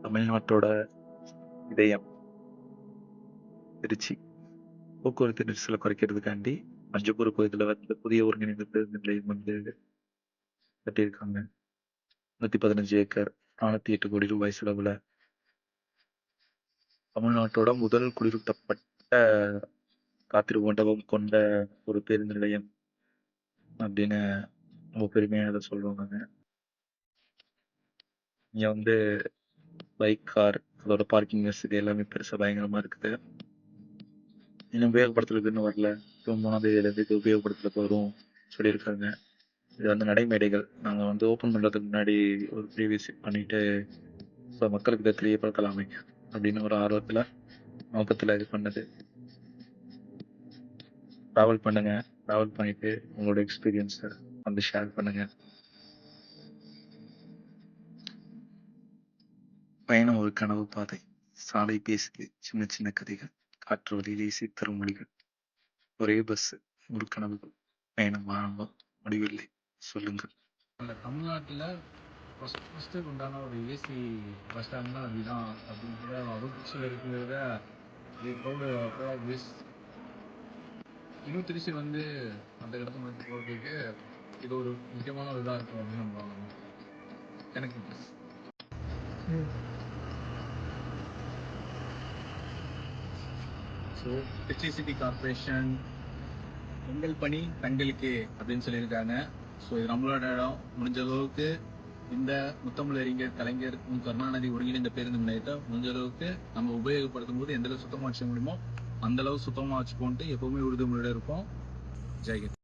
தமிழ்நாட்டோட இதயம் திருச்சி. போக்குவரத்து நெரிசலை குறைக்கிறதுக்காண்டி பஞ்சப்பூர் பகுதியில வந்து புதிய ஒருங்கிணைந்த பேருந்து நிலையம் வந்து கட்டியிருக்காங்க. 115 ஏக்கர் 408 கோடி ரூபாய் செலவுல தமிழ்நாட்டோட முதல் குளிரூட்டப்பட்ட காத்திரு மண்டபம் கொண்ட ஒரு பேருந்து நிலையம் அப்படின்னு ரொம்ப பெருமையா இதை சொல்லுவாங்க. இங்க வந்து பைக், கார் அதோட பார்க்கிங் வசதி எல்லாமே பெருசா பயங்கரமா இருக்குது. இன்னும் உபயோகப்படுத்துறதுக்கு இன்னும் வரல. ஜூன் 3ஆம் தேதியிலேருந்து இது உபயோகப்படுத்துறதுக்கு வரும் சொல்லியிருக்காங்க. இது வந்து நடைமேடைகள். நாங்க வந்து ஓப்பன் பண்றதுக்கு முன்னாடி ஒரு ப்ரீ விசிட் பண்ணிட்டு இப்போ மக்களுக்கு இதை தெரியப்படுத்தலாமே அப்படின்னு ஒரு ஆர்வத்துல நோக்கத்துல இது பண்ணது. டிராவல் பண்ணுங்க. டிராவல் பண்ணிட்டு உங்களோட எக்ஸ்பீரியன்ஸை வந்து ஷேர் பண்ணுங்க. பயணம் ஒரு கனவு பாதை. சாலை பேசுது சின்ன சின்ன கதைகள். காற்று வழியிலே தரும் மொழிகள். ஒரே பஸ், ஒரு கனவு. பயணம் ஆரம்பம், முடிவில்லை. சொல்லுங்கள். தமிழ்நாட்டில் ஃபஸ்ட்டு உண்டான ஒரு ஏசி பஸ் ஸ்டாண்ட் தான் அதுதான் அப்படிங்கிற வகுப்பில் இருக்கிறத இன்னும் திருச்சி வந்து அந்த இடத்த நோக்கி போகிறதுக்கு இது ஒரு முக்கியமான ஒரு இதாக இருக்கும் அப்படின்னு நம்ம எனக்கு ஸோ திருச்சி சிட்டி கார்பரேஷன் எங்கள் பணி தங்களுக்கு அப்படின்னு சொல்லியிருக்காங்க. ஸோ இது நம்மளோட இடம். முடிஞ்ச அளவுக்கு இந்த முத்தமிழறிஞர் கலைஞர் கருணாநிதி ஒருங்கிணைந்த பேருந்து நிலையத்தை முடிஞ்ச அளவுக்கு நம்ம உபயோகப்படுத்தும் போது எந்த அளவு சுத்தமாக வச்சுக்க முடியுமோ அந்த அளவு சுத்தமாக வச்சுக்கோன்ட்டு எப்பவுமே உறுதிமொழியோட இருப்போம். ஜெய்ஹிந்த்.